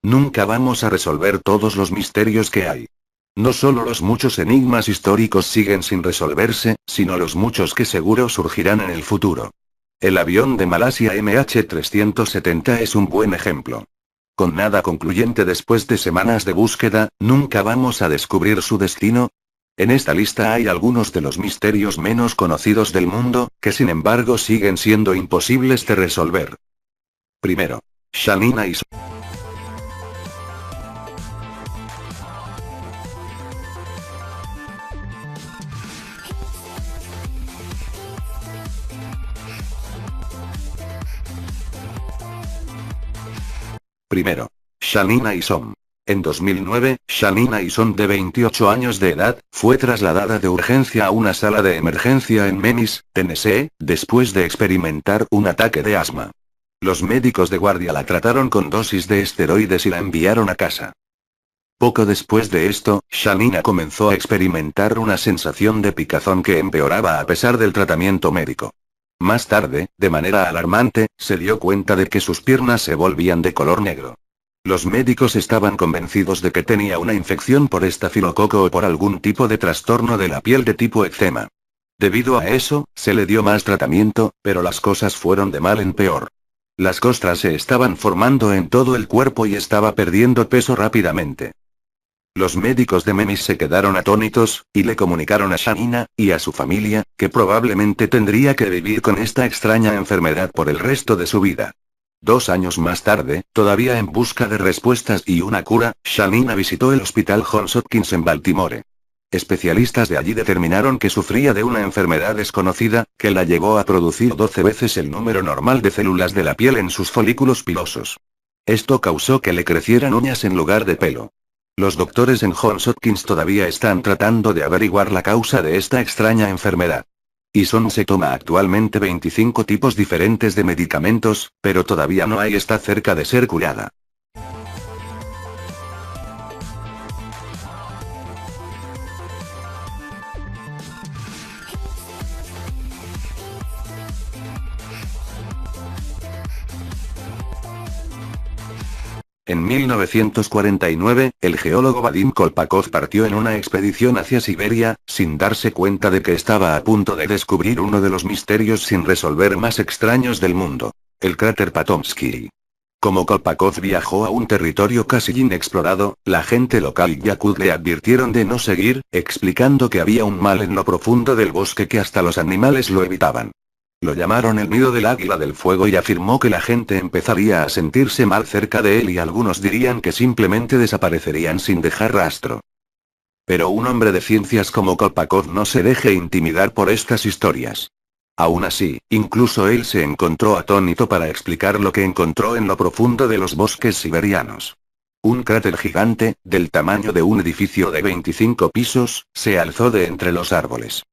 Nunca vamos a resolver todos los misterios que hay. No solo los muchos enigmas históricos siguen sin resolverse, sino los muchos que seguro surgirán en el futuro. El avión de Malasia MH370 es un buen ejemplo. Con nada concluyente después de semanas de búsqueda, ¿nunca vamos a descubrir su destino? En esta lista hay algunos de los misterios menos conocidos del mundo, que sin embargo siguen siendo imposibles de resolver. Primero. Shanina y Primero. Shanina Isom. En 2009, Shanina Isom, de 28 años de edad, fue trasladada de urgencia a una sala de emergencia en Memphis, Tennessee, después de experimentar un ataque de asma. Los médicos de guardia la trataron con dosis de esteroides y la enviaron a casa. Poco después de esto, Shanina comenzó a experimentar una sensación de picazón que empeoraba a pesar del tratamiento médico. Más tarde, de manera alarmante, se dio cuenta de que sus piernas se volvían de color negro. Los médicos estaban convencidos de que tenía una infección por estafilococo o por algún tipo de trastorno de la piel de tipo eczema. Debido a eso, se le dio más tratamiento, pero las cosas fueron de mal en peor. Las costras se estaban formando en todo el cuerpo y estaba perdiendo peso rápidamente. Los médicos de Memphis se quedaron atónitos, y le comunicaron a Shanina, y a su familia, que probablemente tendría que vivir con esta extraña enfermedad por el resto de su vida. 2 años más tarde, todavía en busca de respuestas y una cura, Shanina visitó el Hospital Johns Hopkins en Baltimore. Especialistas de allí determinaron que sufría de una enfermedad desconocida, que la llevó a producir 12 veces el número normal de células de la piel en sus folículos pilosos. Esto causó que le crecieran uñas en lugar de pelo. Los doctores en Johns Hopkins todavía están tratando de averiguar la causa de esta extraña enfermedad. Ison se toma actualmente 25 tipos diferentes de medicamentos, pero todavía no está cerca de ser curada. En 1949, el geólogo Vadim Kolpakov partió en una expedición hacia Siberia, sin darse cuenta de que estaba a punto de descubrir uno de los misterios sin resolver más extraños del mundo: el cráter Patomsky. Como Kolpakov viajó a un territorio casi inexplorado, la gente local y Yakut le advirtieron de no seguir, explicando que había un mal en lo profundo del bosque que hasta los animales lo evitaban. Lo llamaron el nido del águila del fuego y afirmó que la gente empezaría a sentirse mal cerca de él y algunos dirían que simplemente desaparecerían sin dejar rastro. Pero un hombre de ciencias como Kolpakov no se deje intimidar por estas historias. Aún así, incluso él se encontró atónito para explicar lo que encontró en lo profundo de los bosques siberianos. Un cráter gigante, del tamaño de un edificio de 25 pisos, se alzó de entre los árboles.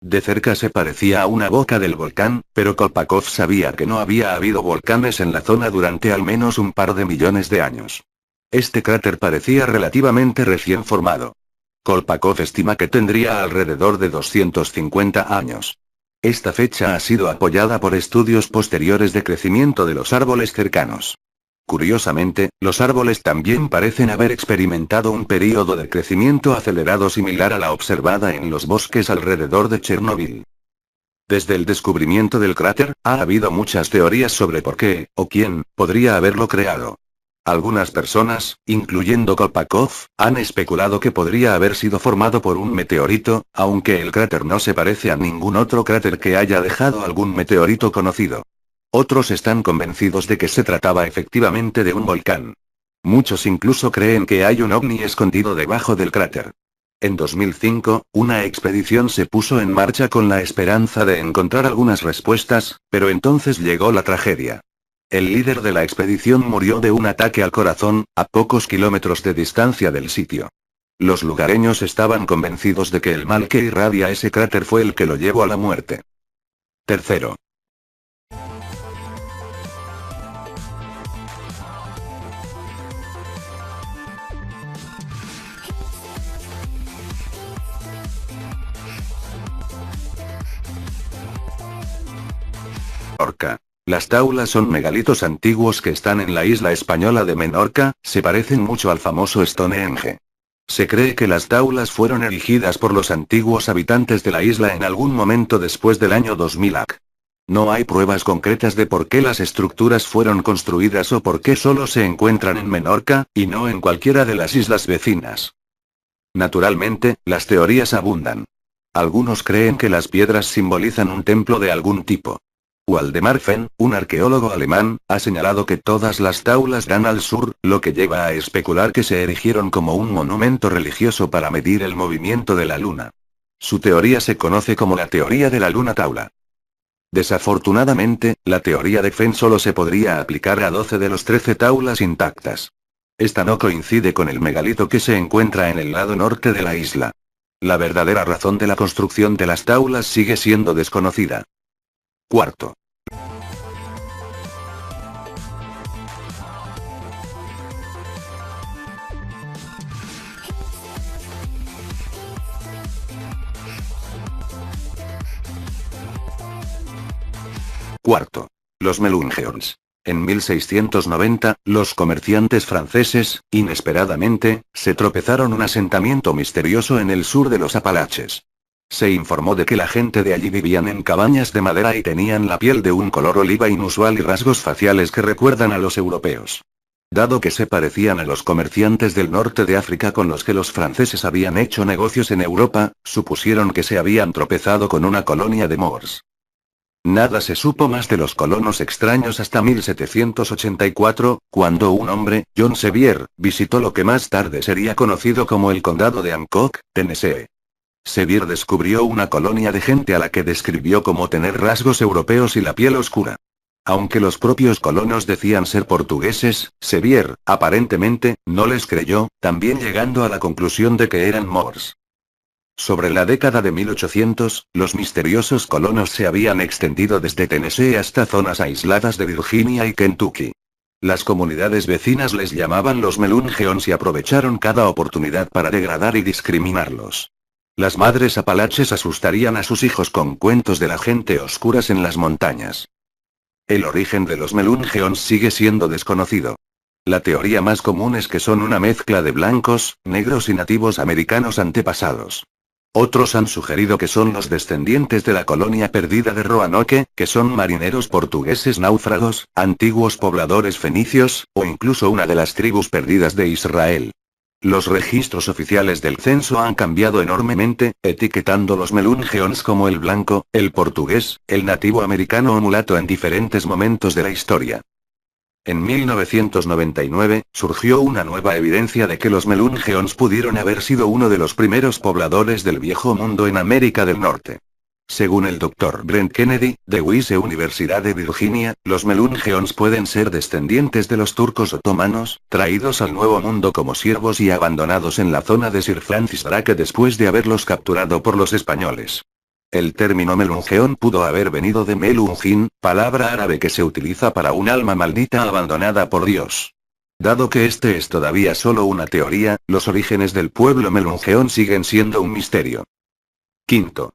De cerca se parecía a una boca del volcán, pero Kolpakov sabía que no había habido volcanes en la zona durante al menos un par de millones de años. Este cráter parecía relativamente recién formado. Kolpakov estima que tendría alrededor de 250 años. Esta fecha ha sido apoyada por estudios posteriores de crecimiento de los árboles cercanos. Curiosamente, los árboles también parecen haber experimentado un período de crecimiento acelerado similar a la observada en los bosques alrededor de Chernóbil. Desde el descubrimiento del cráter, ha habido muchas teorías sobre por qué, o quién, podría haberlo creado. Algunas personas, incluyendo Kolpakov, han especulado que podría haber sido formado por un meteorito, aunque el cráter no se parece a ningún otro cráter que haya dejado algún meteorito conocido. Otros están convencidos de que se trataba efectivamente de un volcán. Muchos incluso creen que hay un ovni escondido debajo del cráter. En 2005, una expedición se puso en marcha con la esperanza de encontrar algunas respuestas, pero entonces llegó la tragedia. El líder de la expedición murió de un ataque al corazón, a pocos kilómetros de distancia del sitio. Los lugareños estaban convencidos de que el mal que irradia ese cráter fue el que lo llevó a la muerte. Tercero. Lorca. Las taulas son megalitos antiguos que están en la isla española de Menorca, se parecen mucho al famoso Stonehenge. Se cree que las taulas fueron erigidas por los antiguos habitantes de la isla en algún momento después del año 2000 AC. No hay pruebas concretas de por qué las estructuras fueron construidas o por qué solo se encuentran en Menorca, y no en cualquiera de las islas vecinas. Naturalmente, las teorías abundan. Algunos creen que las piedras simbolizan un templo de algún tipo. Waldemar Fenn, un arqueólogo alemán, ha señalado que todas las taulas dan al sur, lo que lleva a especular que se erigieron como un monumento religioso para medir el movimiento de la luna. Su teoría se conoce como la teoría de la luna taula. Desafortunadamente, la teoría de Fenn solo se podría aplicar a 12 de los 13 taulas intactas. Esta no coincide con el megalito que se encuentra en el lado norte de la isla. La verdadera razón de la construcción de las taulas sigue siendo desconocida. Cuarto. Los Melungeons. En 1690, los comerciantes franceses, inesperadamente, se tropezaron un asentamiento misterioso en el sur de los Apalaches. Se informó de que la gente de allí vivían en cabañas de madera y tenían la piel de un color oliva inusual y rasgos faciales que recuerdan a los europeos. Dado que se parecían a los comerciantes del norte de África con los que los franceses habían hecho negocios en Europa, supusieron que se habían tropezado con una colonia de Moors. Nada se supo más de los colonos extraños hasta 1784, cuando un hombre, John Sevier, visitó lo que más tarde sería conocido como el condado de Hancock, Tennessee. Sevier descubrió una colonia de gente a la que describió como tener rasgos europeos y la piel oscura. Aunque los propios colonos decían ser portugueses, Sevier, aparentemente, no les creyó, también llegando a la conclusión de que eran Moors. Sobre la década de 1800, los misteriosos colonos se habían extendido desde Tennessee hasta zonas aisladas de Virginia y Kentucky. Las comunidades vecinas les llamaban los Melungeons y aprovecharon cada oportunidad para degradar y discriminarlos. Las madres apalaches asustarían a sus hijos con cuentos de la gente oscuras en las montañas. El origen de los Melungeons sigue siendo desconocido. La teoría más común es que son una mezcla de blancos, negros y nativos americanos antepasados. Otros han sugerido que son los descendientes de la colonia perdida de Roanoke, que son marineros portugueses náufragos, antiguos pobladores fenicios, o incluso una de las tribus perdidas de Israel. Los registros oficiales del censo han cambiado enormemente, etiquetando los Melungeons como el blanco, el portugués, el nativo americano o mulato en diferentes momentos de la historia. En 1999, surgió una nueva evidencia de que los Melungeons pudieron haber sido uno de los primeros pobladores del Viejo Mundo en América del Norte. Según el Dr. Brent Kennedy, de Wyse Universidad de Virginia, los Melungeons pueden ser descendientes de los turcos otomanos, traídos al Nuevo Mundo como siervos y abandonados en la zona de Sir Francis Drake después de haberlos capturado por los españoles. El término Melungeon pudo haber venido de Melungin, palabra árabe que se utiliza para un alma maldita abandonada por Dios. Dado que este es todavía solo una teoría, los orígenes del pueblo Melungeon siguen siendo un misterio. Quinto.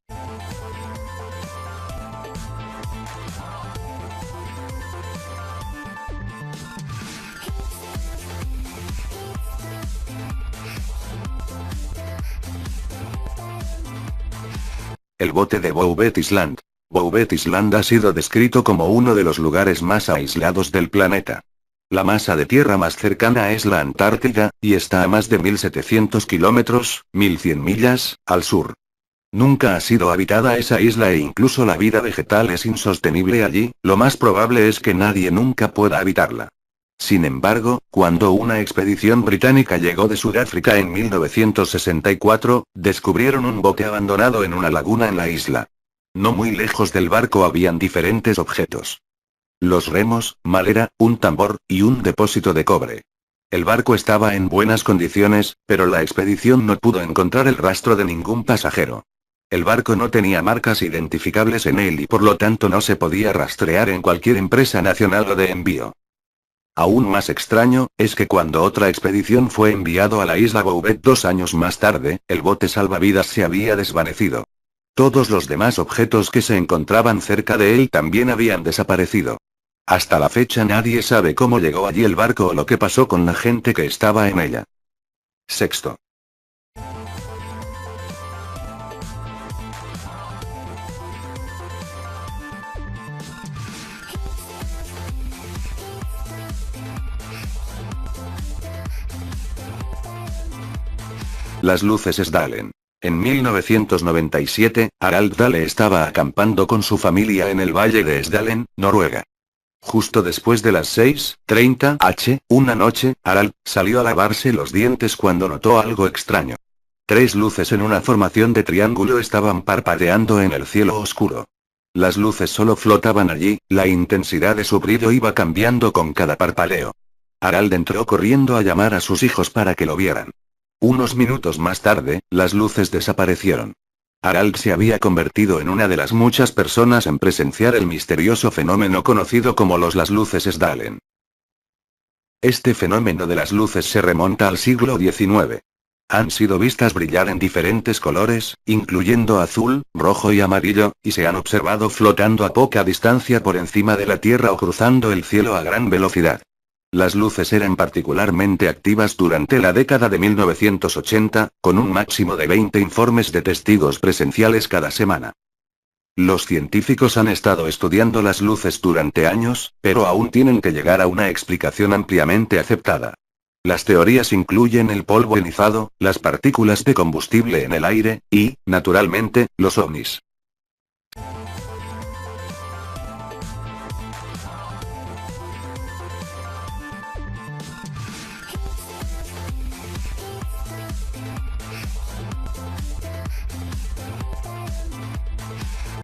El bote de Bouvet Island. Bouvet Island ha sido descrito como uno de los lugares más aislados del planeta. La masa de tierra más cercana es la Antártida, y está a más de 1700 kilómetros, 1100 millas, al sur. Nunca ha sido habitada esa isla e incluso la vida vegetal es insostenible allí, lo más probable es que nadie nunca pueda habitarla. Sin embargo, cuando una expedición británica llegó de Sudáfrica en 1964, descubrieron un bote abandonado en una laguna en la isla. No muy lejos del barco habían diferentes objetos. Los remos, madera, un tambor, y un depósito de cobre. El barco estaba en buenas condiciones, pero la expedición no pudo encontrar el rastro de ningún pasajero. El barco no tenía marcas identificables en él y por lo tanto no se podía rastrear en cualquier empresa nacional o de envío. Aún más extraño, es que cuando otra expedición fue enviado a la isla Bouvet 2 años más tarde, el bote salvavidas se había desvanecido. Todos los demás objetos que se encontraban cerca de él también habían desaparecido. Hasta la fecha nadie sabe cómo llegó allí el barco o lo que pasó con la gente que estaba en ella. Sexto. Las luces Sdalen. En 1997, Harald Dale estaba acampando con su familia en el valle de Sdalen, Noruega. Justo después de las 6:30 h, una noche, Harald salió a lavarse los dientes cuando notó algo extraño. 3 luces en una formación de triángulo estaban parpadeando en el cielo oscuro. Las luces solo flotaban allí, la intensidad de su brillo iba cambiando con cada parpadeo. Harald entró corriendo a llamar a sus hijos para que lo vieran. Unos minutos más tarde, las luces desaparecieron. Harald se había convertido en una de las muchas personas en presenciar el misterioso fenómeno conocido como las luces Sdalen. Este fenómeno de las luces se remonta al siglo XIX. Han sido vistas brillar en diferentes colores, incluyendo azul, rojo y amarillo, y se han observado flotando a poca distancia por encima de la Tierra o cruzando el cielo a gran velocidad. Las luces eran particularmente activas durante la década de 1980, con un máximo de 20 informes de testigos presenciales cada semana. Los científicos han estado estudiando las luces durante años, pero aún tienen que llegar a una explicación ampliamente aceptada. Las teorías incluyen el polvo ionizado, las partículas de combustible en el aire, y, naturalmente, los ovnis.